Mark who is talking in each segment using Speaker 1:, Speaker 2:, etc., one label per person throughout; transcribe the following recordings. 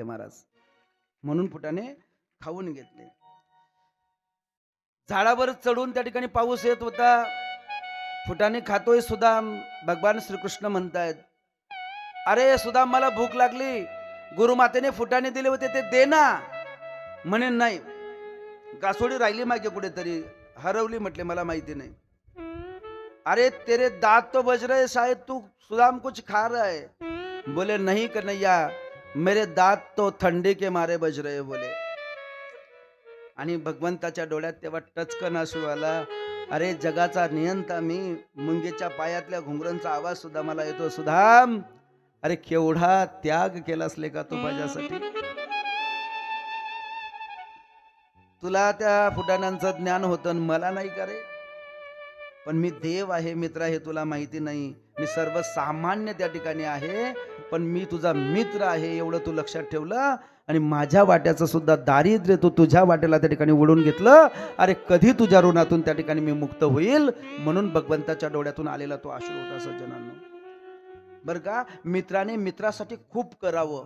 Speaker 1: महाराज म्हणून फुटाणे खाऊन घेतले. झाडावर चढून त्या ठिकाणी पाऊस येत होता. फुटाणे खातोय सुदाम. भगवान श्रीकृष्ण म्हणतायत, अरे सुदाम मला भूक लागली, गुरुमातेने फुटाणे दिले होते ते दे ना. म्हणे नाही, गासोडी राहिली मागे कुठेतरी, हरवली म्हटले मला माहिती नाही. अरे तेरे दांत तो बज रहे, शायद तू सुदाम कुछ खा रहा है. बोले नहीं कन्हैया, मेरे दांत तो थंडी के मारे बज रहे बोले. आणि भगवंताच्या डोळ्यात तेव्हा टचकन अश्रू आला. अरे जगाचा नियंता मी, मुंगेच्या पायातल्या घुंगरांचा आवाज सुद्धा मला येतो. सुदाम, अरे केवढा त्याग केलास ले का तू माझ्यासाठी. तुला त्या फुटाण्यांचं ज्ञान होतं, मला नाही का रे. पण मी देव आहे मित्र आहे तुला माहिती नाही. मी सर्वसामान्य त्या ठिकाणी आहे, पण मी तुझा मित्र आहे एवढं तू लक्षात ठेवलं. आणि माझ्या वाट्याचं सुद्धा दारिद्र्य तू तुझ्या वाट्याला त्या ठिकाणी ओढून घेतलं. अरे कधी तुझ्या ऋणातून त्या ठिकाणी मी मुक्त होईल. म्हणून भगवंताच्या डोळ्यातून आलेला तो अश्रू होता सज्जनांनो. बर का, मित्राने मित्रासाठी खूप करावं,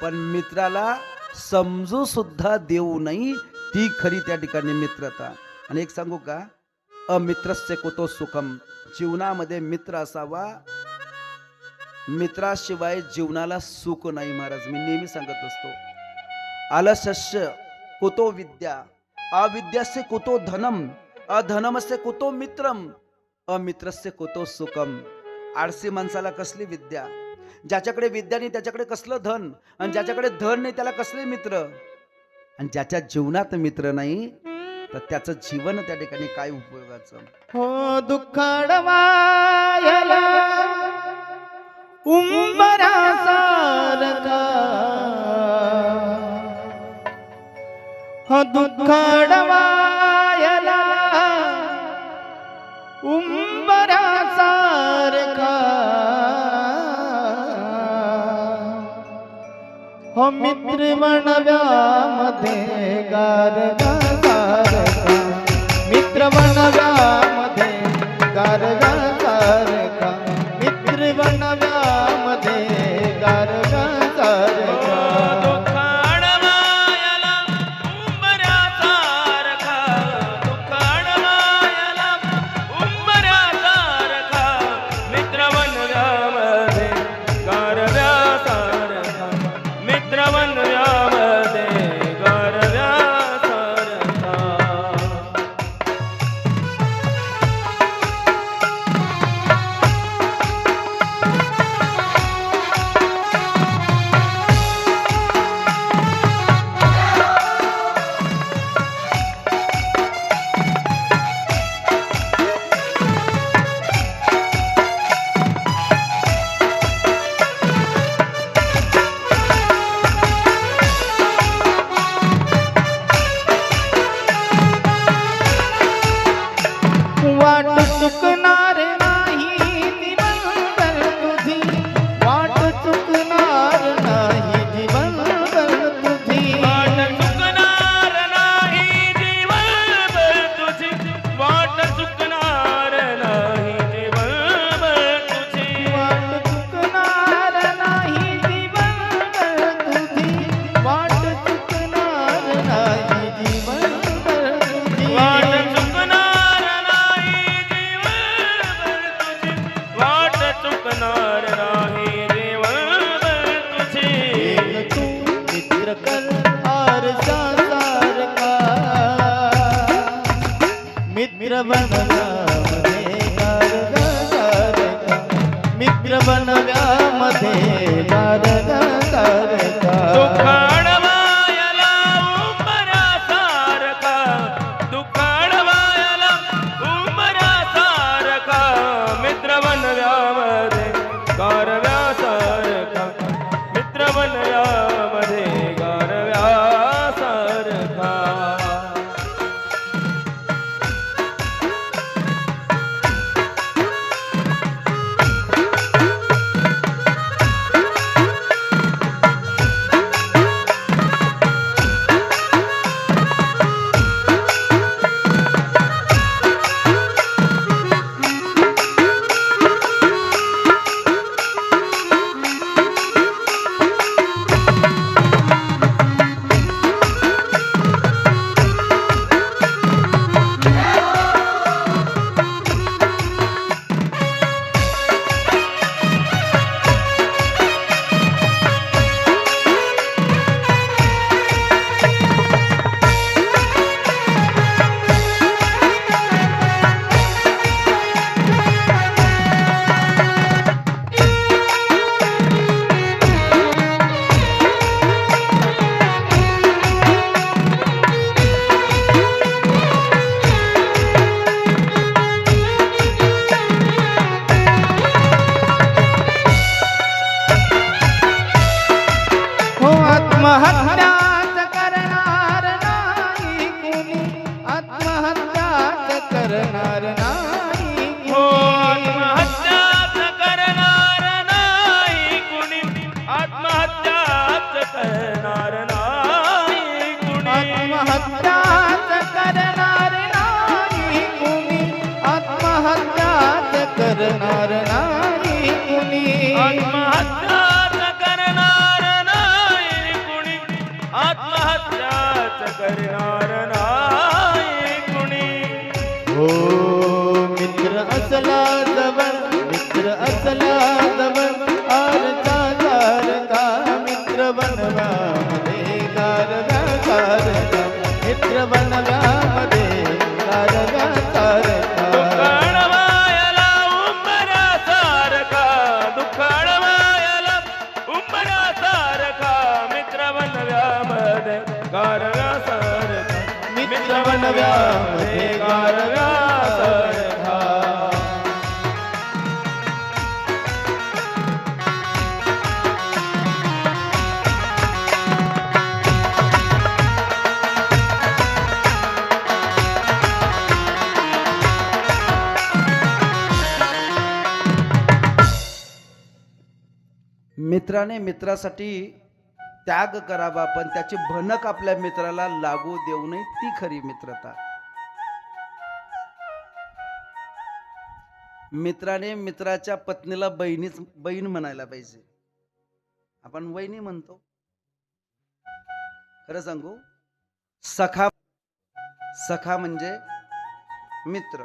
Speaker 1: पण मित्राला समजू सुद्धा देऊ नये, ती खरी त्या ठिकाणी मित्रता. आणि एक सांगू का, अमित्रस्य कुतो सुखम. जीवनामध्ये मित्र असावा, मित्राशिवाय जीवनाला सुख नाही. महाराज मी नेहमी सांगत असतो, आलस्यस्य कुतो विद्या, अविद्यास्य कुतो धनम, अधनमस्य कुतो मित्रम, अमित्रस्य कुतो सुखम. आळसी माणसाला कसली विद्या, ज्याच्याकडे विद्या नाही त्याच्याकडे कसलं धन, आणि ज्याच्याकडे धन नाही त्याला कसले मित्र. आणि ज्याच्या जीवनात मित्र नाही तर त्याचं जीवन त्या ठिकाणी काय उपयोगाचं.
Speaker 2: हो दुःखाडवायला उंबरा सारखा, हो दुःखाडवायला उंबरा सारखा, हो मित्र बनव्यामध्ये गारगा सारखा, मित्र बनव्यामध्ये गारगा सारखा, मित्र बनव्यामध्ये गारगा सारखा.
Speaker 3: दुःखाडवायला उंबऱ्या सारखा, दुःखाडवायला उंबऱ्या सारखा, मित्र बनव्यामध्ये गारव्या सारखा, मित्र बनव्यामध्ये गारव्या सारखा.
Speaker 2: वाट चुकणार नाही जीवनभर तुझी, वाट चुकणार नाही जीवनभर तुझी,
Speaker 3: वाट चुकणार नाही जीवनभर तुझी, वाट चुकणार नाही जीवनभर तुझी,
Speaker 2: वाट चुकणार नाही जीवनभर तुझी, वाट चुकणार नाही जीवनभर तुझी,
Speaker 3: वाट चुकणार नाही जीवनभर तुझी, वाट चुकणार नाही जीवनभर तुझी.
Speaker 2: तू मित्र कर आरसा सारखा, मित्र बनव्यामध्ये गारगा सारखा, मित्र बनव्यामध्ये गारगा सारखा.
Speaker 3: दुःखाडवायला उंबऱ्या सारखा, दुःखाडवायला उंबऱ्या सारखा, मित्र बनव्यामध्ये गारव्या सारखा, मित्र बनव्यामध्ये गारव्या सारखा.
Speaker 2: हो आत्महत्याच करणार नाही कुणी, आत्महत्याच करणार नाही
Speaker 3: हो
Speaker 2: कुणी.
Speaker 3: आत्महत्याच करणार नाही कुणी, आत्महत्याच करणार नाही कुणी.
Speaker 2: आत्महत्याच करणार नाही कुणी, आत्महत्याच करणार नाही कुणी.
Speaker 3: आत्महत्याच करणार नाही कुणी, आत्महत्याच करणार नाही कुणी.
Speaker 2: हो मित्र असला जवळ, मित्र असला जवळ, आरचा सारखा मित्र बनव्यामध्ये कारव्या सारखा, मित्र बनव्यामध्ये कारव्या सारखा.
Speaker 3: दुःखाळवायला उंबऱ्यासारखा, दुःखाळवायला उंबऱ्यासारखा, मित्र बनव्यामध्ये गारव्यासारखा, मित्र बनव्यामध्ये गारव्यासारखा.
Speaker 1: मित्राने मित्रासाठी त्याग करावा, पण त्याची भनक आपल्या मित्राला लागू देऊ नये, ती खरी मित्रता. मित्राने मित्राच्या पत्नीला बहीण म्हणायला पाहिजे. आपण वहिनी म्हणतो. खरं सांगू, सखा म्हणजे मित्र.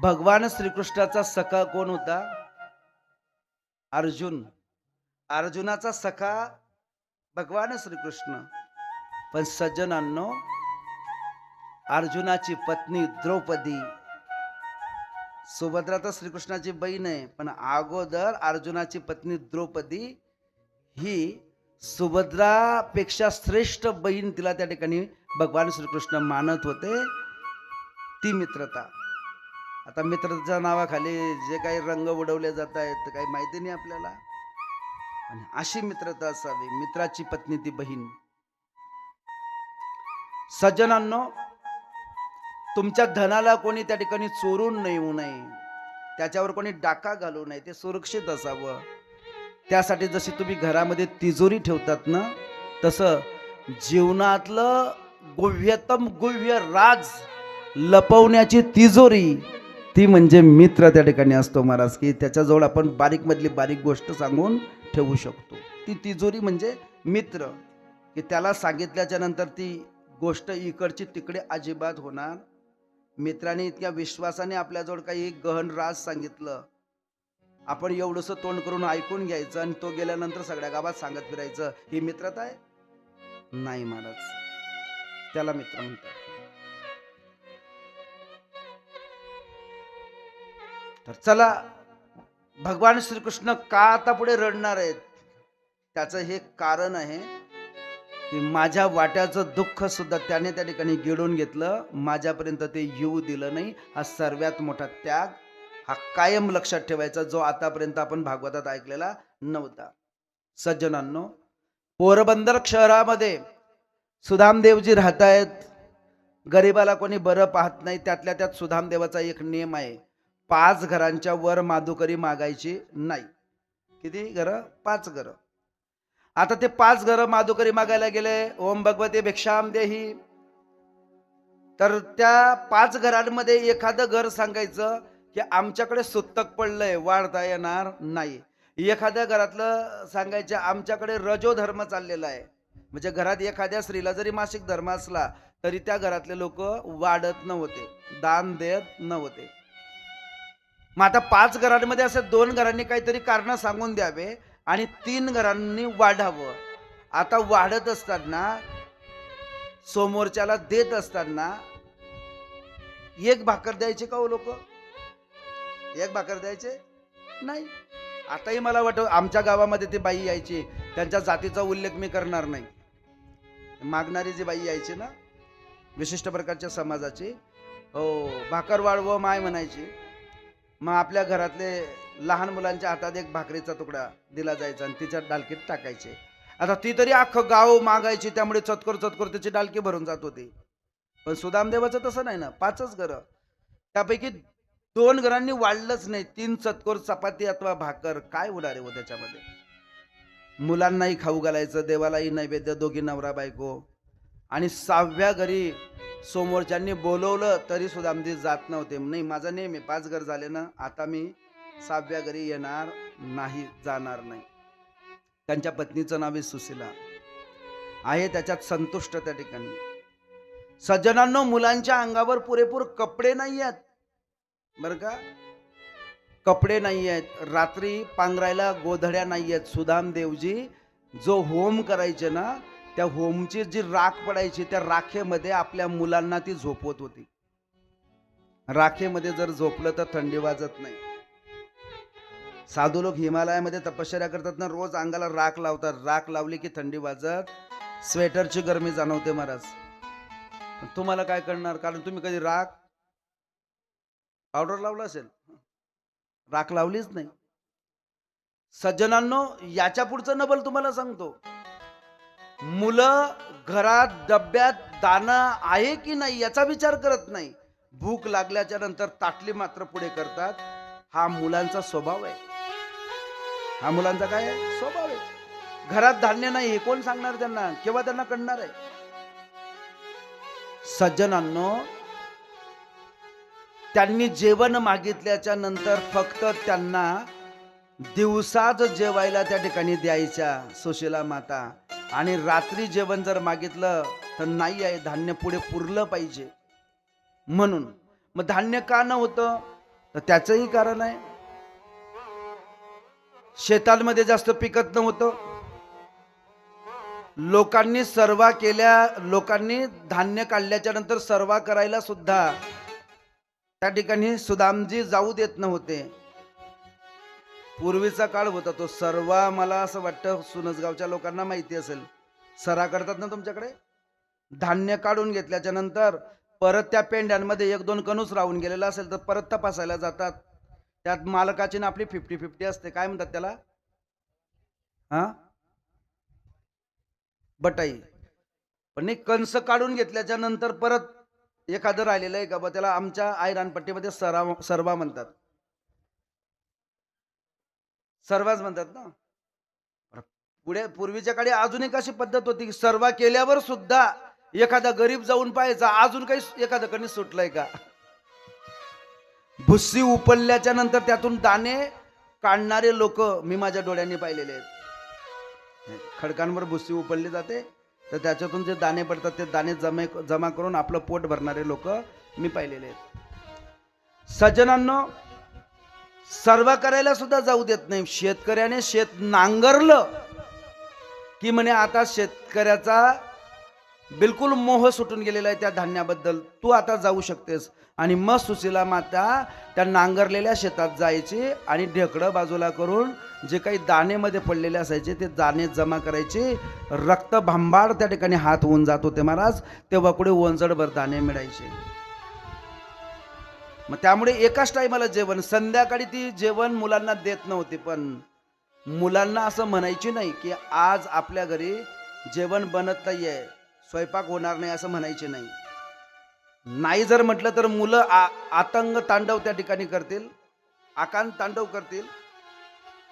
Speaker 1: भगवान श्रीकृष्णाचा सखा कोण होता? अर्जुन. अर्जुनाचा सखा भगवान श्रीकृष्ण. पण सज्जनांनो, अर्जुनाची पत्नी द्रौपदी, सुभद्रा तर श्रीकृष्णाची बहीण आहे, पण अगोदर अर्जुनाची पत्नी द्रौपदी ही सुभद्रापेक्षा श्रेष्ठ बहीण तिला त्या ठिकाणी भगवान श्रीकृष्ण मानत होते. ती मित्रता. आता मित्रतेच्या नावाखाली जे काही रंग उडवले जात आहेत काही माहिती नाही आपल्याला, पण अशी मित्रता असावी. मित्राची पत्नी ती बहीण. सज्जनांनो, तुमच्या धनाला कोणी त्या ठिकाणी चोरून नेऊ नये, त्याच्यावर कोणी डाका घालू नये, ते सुरक्षित असावं. त्यासाठी जशी तुम्ही घरामध्ये तिजोरी ठेवतात ना, तसं जीवनातलं गुह्यतम गुह्य राज लपवण्याची तिजोरी ती म्हणजे मित्र त्या ठिकाणी असतो महाराज. की त्याच्याजवळ आपण बारीक मधली बारीक गोष्ट सांगून ठेवू शकतो. ती तिजोरी म्हणजे मित्र, की त्याला सांगितल्याच्या नंतर ती गोष्ट इकडची तिकडे अजिबात होणार. मित्राने इतक्या विश्वासाने आपल्याजवळ काही गहन राज सांगितलं, आपण एवढंसं तोंड करून ऐकून घ्यायचं आणि तो गेल्यानंतर सगळ्या गावात सांगत फिरायचं, ही मित्रता आहे? नाही महाराज, त्याला मित्र म्हणतात. तर चला, भगवान श्रीकृष्ण का आता पुढे रडणार आहेत? त्याचं हे कारण आहे की माझ्या वाट्याचं दुःख सुद्धा त्याने त्या ठिकाणी गिळून घेतलं, माझ्यापर्यंत ते येऊ दिलं नाही. हा सर्वात मोठा त्याग, हा कायम लक्षात ठेवायचा, जो आतापर्यंत आपण भागवतात ऐकलेला नव्हता. सज्जनांनो, पोरबंदर शहरामध्ये सुदामदेवजी राहत आहेत. गरीबाला कोणी बरं पाहत नाही. त्यातल्या त्यात सुदामदेवाचा एक नियम आहे, 5 घरांच्या वर माधुकरी मागायची नाही. किती घरं? 5 घरं. आता ते 5 घरं माधुकरी मागायला गेले. ओम भगवते भिक्षाम देही. तर त्या 5 घरांमध्ये एखादं घर सांगायचं की आमच्याकडे सुत्तक पडलंय, वाढता येणार नाही. एखाद्या घरातलं सांगायचं आमच्याकडे रजो धर्म चाललेला आहे, म्हणजे घरात एखाद्या स्त्रीला जरी मासिक धर्म असला तरी त्या घरातले लोक वाढत नव्हते, दान देत नव्हते. मग आता 5 घरांमध्ये असं 2 घरांनी काहीतरी कारण सांगून द्यावे आणि 3 घरांनी वाढावं. आता वाढत असताना, समोरच्याला देत असताना एक भाकर द्यायचे का हो लोक? एक भाकर द्यायचे नाही. आताही मला वाटतं आमच्या गावामध्ये ती बाई यायची, त्यांच्या जातीचा उल्लेख मी करणार नाही, मागणारी जी बाई यायची ना, विशिष्ट प्रकारच्या समाजाची, हो, भाकर वाढव माय म्हणायची. मग आपल्या घरातले लहान मुलांच्या हातात एक भाकरीचा तुकडा दिला जायचा आणि तिच्या डालकीत टाकायचे. आता ती तरी अख्खं गाव मागायची, त्यामुळे चतकोर चतकोर त्याची डालकी भरून जात होती. पण सुदामदेवाचं तसं नाही ना, 5च घरं, त्यापैकी 2 घरांनी वाढलंच नाही. 3 चतकोर चपाती अथवा भाकर काय होणार आहे हो त्याच्यामध्ये. मुलांनाही खाऊ घालायचं, देवालाही नैवेद्य, दोघी नवरा बायको. आणि 6व्या घरी समोरच्यांनी बोलवलं तरी सुदामजी जात नव्हते. नाही, माझा नेम आहे, 5 घर झाले ना, आता मी 6व्या घरी येणार नाही, जाणार नाही. त्यांच्या पत्नीचं नाव आहे सुशीला, आहे त्याच्यात संतुष्ट त्या ठिकाणी. सज्जनांनो, मुलांच्या अंगावर पुरेपूर कपडे नाही आहेत बरं का, कपडे नाही आहेत. रात्री पांघरायला गोधड्या नाही आहेत. सुदामदेवजी जो होम करायचे ना, त्या होमची जी राख पडायची, त्या राखेमध्ये आपल्या मुलांना ती झोपवत होती. राखेमध्ये जर झोपलं तर थंडी वाजत नाही. साधू लोक हिमालयामध्ये तपश्चर्या करतात ना, रोज अंगाला राख लावतात. राख लावली की थंडी वाजत, स्वेटरची गरमी जाणवते महाराज. तुम्हाला काय करणार, कारण तुम्ही कधी राख पावडर लावला असेल, राख लावलीच नाही. सज्जनांनो, याच्या पुढचं नबल तुम्हाला सांगतो. मुलं घरात डब्यात दाणं आहे की नाही याचा विचार करत नाही. भूक लागल्याच्या नंतर ताटली मात्र पुढे करतात. हा मुलांचा स्वभाव आहे. हा मुलांचा काय आहे, स्वभाव आहे. घरात धान्य नाही हे कोण सांगणार त्यांना, केव्हा त्यांना कळणार आहे. सज्जनांनो, त्यांनी जेवण मागितल्याच्या नंतर फक्त त्यांना दिवसाच जेवायला त्या ठिकाणी द्यायच्या सुशीला माता. आणि रात्री जेवण जर मागितलं तर नाही आहे, धान्य पुढे पुरलं पाहिजे म्हणून. मग धान्य का न होतं, तर त्याचंही कारण आहे. शेतांमध्ये जास्त पिकत नव्हतं. लोकांनी सर्वा केल्या, लोकांनी धान्य काढल्याच्या नंतर सर्वा करायला सुद्धा त्या ठिकाणी सुदामजी जाऊ देत नव्हते. पूर्वीचा काळ होता तो सर्वा. मला असं वाटतं सुनसगावच्या लोकांना माहिती असेल, सरा करतात ना तुमच्याकडे. धान्य काढून घेतल्याच्या नंतर परत त्या पेंड्यांमध्ये 1-2 कणूस राहून गेलेला असेल तर परत तपासायला जातात. त्यात मालकाची ना आपली 50-50 असते. काय म्हणतात त्याला, हा, बटाई. पण नाही, कंस काढून घेतल्याच्या नंतर परत एखादं राहिलेलं आहे का बा, त्याला आमच्या आयरानपट्टीमध्ये सर्वा म्हणतात. सर्वाच म्हणतात ना. पुढे पूर्वीच्या काळी अजून एक अशी पद्धत होती की सर्वा केल्यावर सुद्धा एखादा गरीब जाऊन पाहायचा अजून काही एखादं कणी सुटलंय का. भुस्सी उपलल्याच्या नंतर त्यातून दाणे काढणारे लोक मी माझ्या डोळ्यांनी पाहिलेले आहेत. खडकांवर भुस्सी उपलली जाते तर त्याच्यातून जे दाणे पडतात ते दाणे जमा करून आपलं पोट भरणारे लोक मी पाहिलेले आहेत. सज्जनांनो, सर्व करायला सुद्धा जाऊ देत नाही. शेतकऱ्याने शेत नांगरलं की म्हणे आता शेतकऱ्याचा बिलकुल मोह सुटून गेलेला आहे त्या धान्याबद्दल, तू आता जाऊ शकतेस. आणि मग सुशीला माता त्या नांगरलेल्या शेतात जायची आणि ढेकळं बाजूला करून जे काही दाणे मध्ये पडलेले असायचे ते दाणे जमा करायचे. रक्त भांबाड त्या ठिकाणी हात होऊन जात होते महाराज, तेव्हा कुठे ओंजळभर दाणे मिळायचे. मग त्यामुळे एकाच टायमाला जेवण, संध्याकाळी ती जेवण मुलांना देत नव्हती. पण मुलांना असं म्हणायची नाही की आज आपल्या घरी जेवण बनत नाहीये, स्वयंपाक होणार नाही, असं म्हणायचे नाही. नाही जर म्हटलं तर मुलं आतंग तांडव त्या ठिकाणी करतील, आकांत तांडव करतील.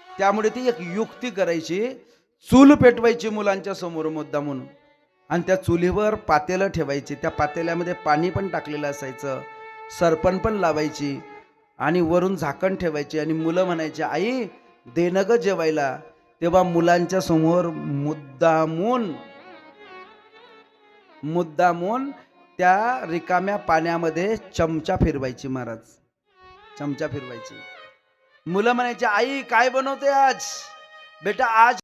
Speaker 1: त्यामुळे ती एक युक्ती करायची, चूल पेटवायची मुलांच्या समोर मुद्दामून आणि त्या चुलीवर पातेलं ठेवायची. त्या पातेल्यामध्ये पाणी पण टाकलेलं असायचं, सरपण पण लावायची आणि वरून झाकण ठेवायची. आणि मुलं म्हणायची, आई दे न ग जेवायला. तेव्हा मुलांच्या समोर मुद्दामून त्या रिकाम्या पाण्यामध्ये चमचा फिरवायची महाराज, चमचा फिरवायची. मुलं म्हणायची, आई काय बनवते आज, बेटा आज